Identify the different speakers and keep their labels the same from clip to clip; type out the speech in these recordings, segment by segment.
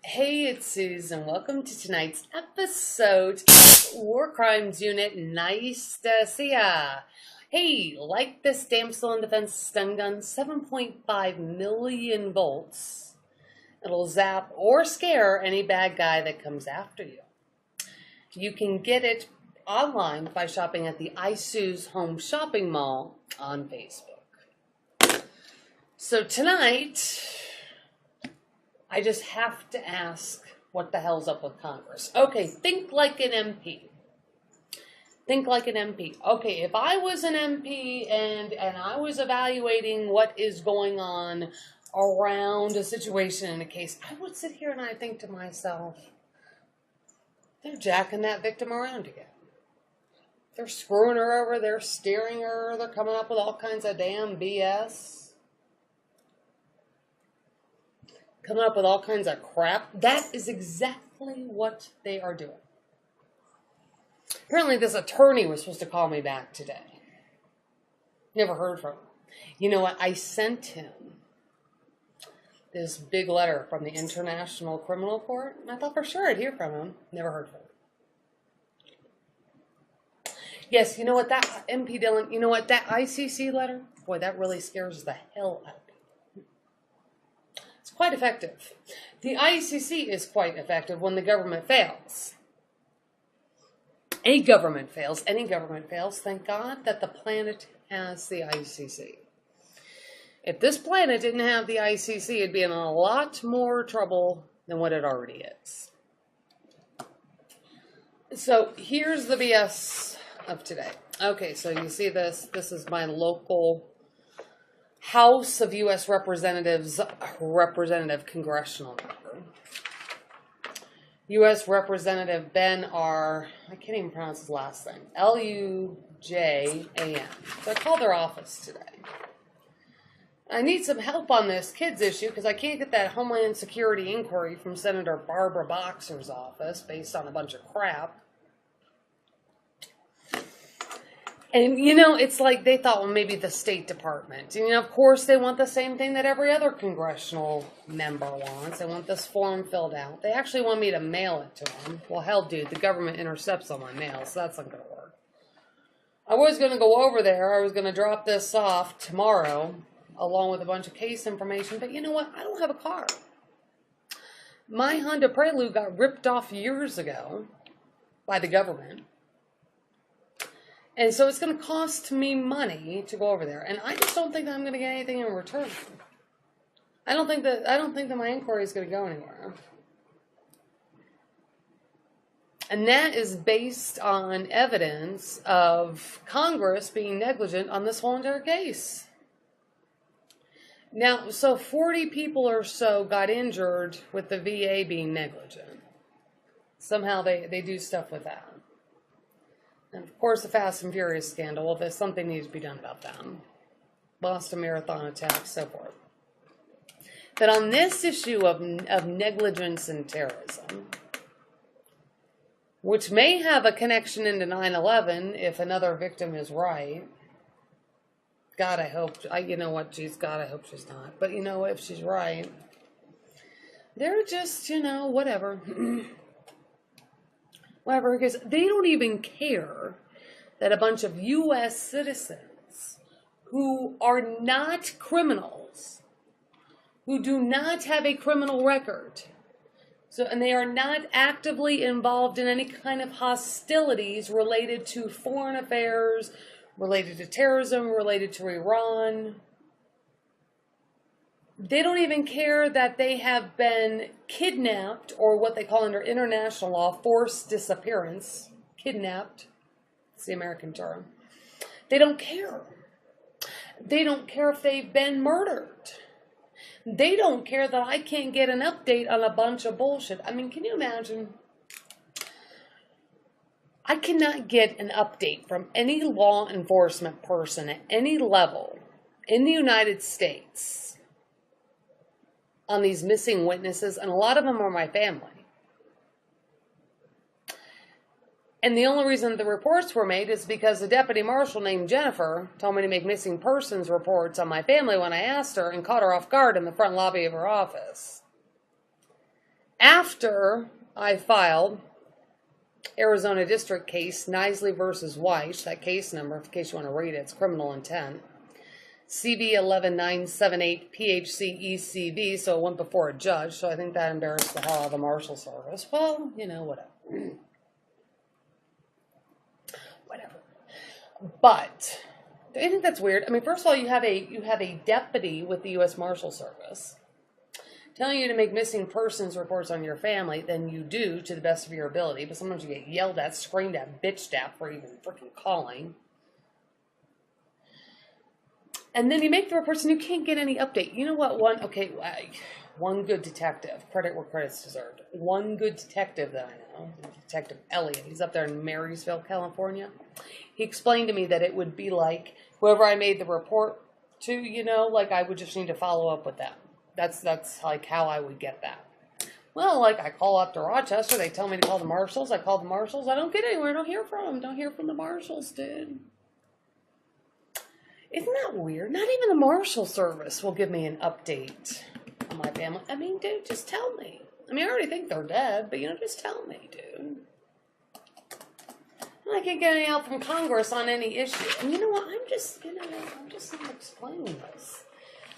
Speaker 1: Hey, it's Susan. Welcome to tonight's episode of War Crimes Unit. Nice to see ya. Hey, like this Damsel in Defense stun gun, 7.5 million volts. It'll zap or scare any bad guy that comes after you. You can get it online by shopping at the iSue's Home Shopping Mall on Facebook. So tonight, I just have to ask, what the hell's up with Congress? Okay, think like an MP. Think like an MP. Okay, if I was an MP and I was evaluating what is going on around a situation in a case, I would sit here and I think to myself, they're jacking that victim around again. They're screwing her over, they're steering her, they're coming up with all kinds of damn BS. Coming up with all kinds of crap. That is exactly what they are doing. Apparently this attorney was supposed to call me back today. Never heard from him. You know what? I sent him this big letter from the International Criminal Court. And I thought for sure I'd hear from him. Never heard from him. Yes, you know what? That MP Dillon, you know what? That ICC letter, boy, that really scares the hell out of me. It's quite effective. The ICC is quite effective when the government fails. Any government fails. Thank God that the planet has the ICC. If this planet didn't have the ICC, it'd be in a lot more trouble than what it already is. So here's the BS of today. Okay, so you see this. This is my local House of U.S. Representatives, Representative Congressional member. U.S. Representative Ben R. I can't even pronounce his last name. Lujan. So I called their office today. I need some help on this kids issue because I can't get that Homeland Security inquiry from Senator Barbara Boxer's office based on a bunch of crap. And, you know, it's like they thought, well, maybe the State Department. And, you know, of course, they want the same thing that every other congressional member wants. They want this form filled out. They actually want me to mail it to them. Well, hell, dude, the government intercepts all my mail, so that's not going to work. I was going to go over there. I was going to drop this off tomorrow, along with a bunch of case information. But you know what? I don't have a car. My Honda Prelude got ripped off years ago by the government. And so it's going to cost me money to go over there. And I just don't think that I'm going to get anything in return. I don't think that my inquiry is going to go anywhere. And that is based on evidence of Congress being negligent on this whole entire case. Now, so 40 people or so got injured with the VA being negligent. Somehow they do stuff with that. And of course, the Fast and Furious scandal. Well, there's something needs to be done about that. Boston Marathon attack, so forth. But on this issue of negligence and terrorism, which may have a connection into 9/11 if another victim is right. God, I hope. You know what? God, I hope she's not. But you know, if she's right, they're just, you know, whatever. Whatever, because they don't even care that a bunch of U.S. citizens who are not criminals, who do not have a criminal record, and they are not actively involved in any kind of hostilities related to foreign affairs, related to terrorism, related to Iran. They don't even care that they have been kidnapped, or what they call under international law, forced disappearance. Kidnapped. It's the American term. They don't care. They don't care if they've been murdered. They don't care that I can't get an update on a bunch of bullshit. I mean, can you imagine? I cannot get an update from any law enforcement person at any level in the United States on these missing witnesses, and a lot of them are my family. And the only reason the reports were made is because a deputy marshal named Jennifer told me to make missing persons reports on my family when I asked her, and caught her off guard in the front lobby of her office. After I filed Arizona District case, Nisley versus Weiss, that case number, in case you want to read it, it's criminal intent. CB 11978 PHC-ECV, so it went before a judge, so I think that embarrassed the hell out of the Marshal Service. Well, you know, whatever. Whatever. But I think that's weird. I mean, first of all, you have a deputy with the U.S. Marshal Service telling you to make missing persons reports on your family, then you do to the best of your ability, but sometimes you get yelled at, screamed at, bitched at for even freaking calling. And then you make the reports and you can't get any update. You know what? One good detective, credit where credit's deserved. One good detective that I know, Detective Elliott, he's up there in Marysville, California. He explained to me that it would be like whoever I made the report to, you know, like I would just need to follow up with them. That's like how I would get that. Well, like I call up to Rochester, they tell me to call the marshals. I call the marshals. I don't get anywhere. I don't hear from them. Don't hear from the marshals, dude. Isn't that weird? Not even the Marshal Service will give me an update on my family. I mean, dude, just tell me. I mean, I already think they're dead, but, you know, just tell me, dude. I can't get any help from Congress on any issue. And you know what? I'm just not explaining this.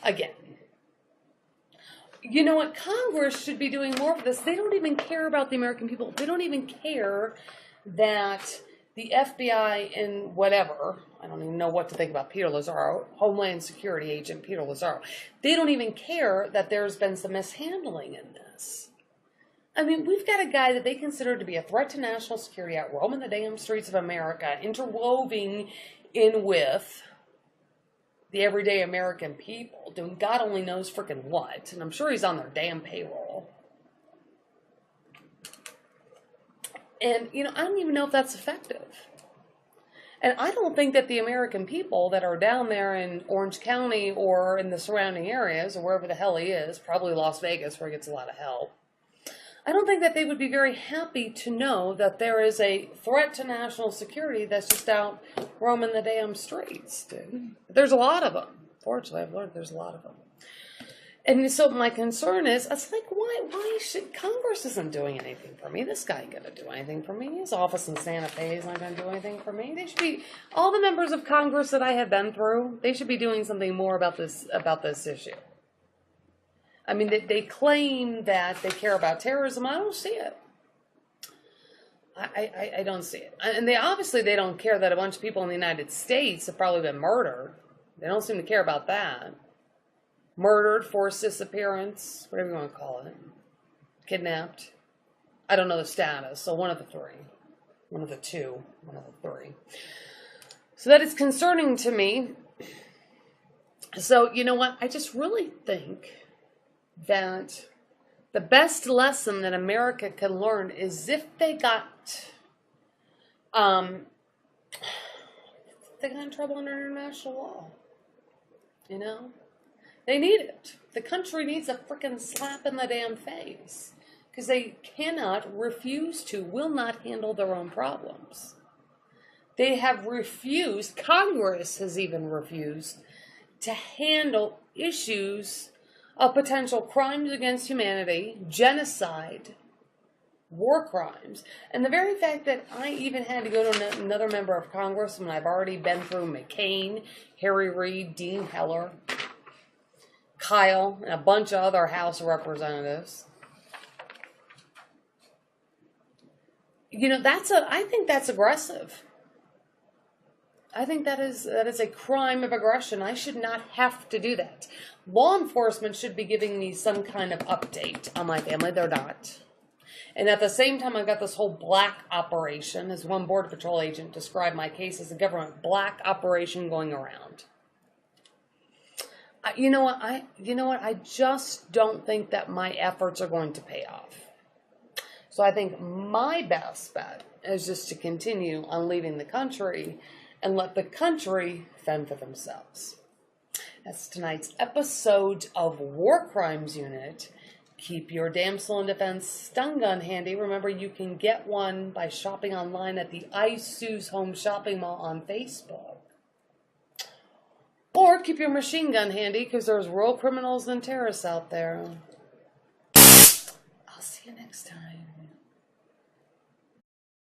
Speaker 1: Again. You know what? Congress should be doing more for this. They don't even care about the American people. They don't even care that the FBI and whatever, I don't even know what to think about Peter Lazzaro, Homeland Security agent Peter Lazzaro, they don't even care that there's been some mishandling in this. I mean, we've got a guy that they consider to be a threat to national security out roaming the damn streets of America, interwoven in with the everyday American people, doing God only knows freaking what, and I'm sure he's on their damn payroll. And, you know, I don't even know if that's effective. And I don't think that the American people that are down there in Orange County or in the surrounding areas, or wherever the hell he is, probably Las Vegas where he gets a lot of help, I don't think that they would be very happy to know that there is a threat to national security that's just out roaming the damn streets, dude. There's a lot of them. Fortunately, I've learned there's a lot of them. And so my concern is, it's like, why should, Congress isn't doing anything for me. This guy ain't going to do anything for me. His office in Santa Fe is not going to do anything for me. They should be, all the members of Congress that I have been through, they should be doing something more about this issue. I mean, they claim that they care about terrorism. I don't see it. I don't see it. And they don't care that a bunch of people in the United States have probably been murdered. They don't seem to care about that. Murdered, forced disappearance, whatever you want to call it. Kidnapped. I don't know the status, so one of the three. One of the two. One of the three. So that is concerning to me. So, you know what? I just really think that the best lesson that America can learn is if they got in trouble under international law. You know? They need it. The country needs a frickin' slap in the damn face. Because they cannot, will not handle their own problems. They have refused, Congress has even refused, to handle issues of potential crimes against humanity, genocide, war crimes. And the very fact that I even had to go to another member of Congress when I've already been through McCain, Harry Reid, Dean Heller, Kyle, and a bunch of other House of Representatives. You know, I think that's aggressive. I think that is a crime of aggression. I should not have to do that. Law enforcement should be giving me some kind of update on my family. They're not. And at the same time, I've got this whole black operation, as one Border Patrol agent described my case as a government black operation going around. You know what? I just don't think that my efforts are going to pay off. So I think my best bet is just to continue on leaving the country and let the country fend for themselves. That's tonight's episode of War Crimes Unit. Keep your damsel in defense stun gun handy. Remember, you can get one by shopping online at the Isu's Home Shopping Mall on Facebook. Or keep your machine gun handy, because there's real criminals and terrorists out there. I'll see you next time. next time.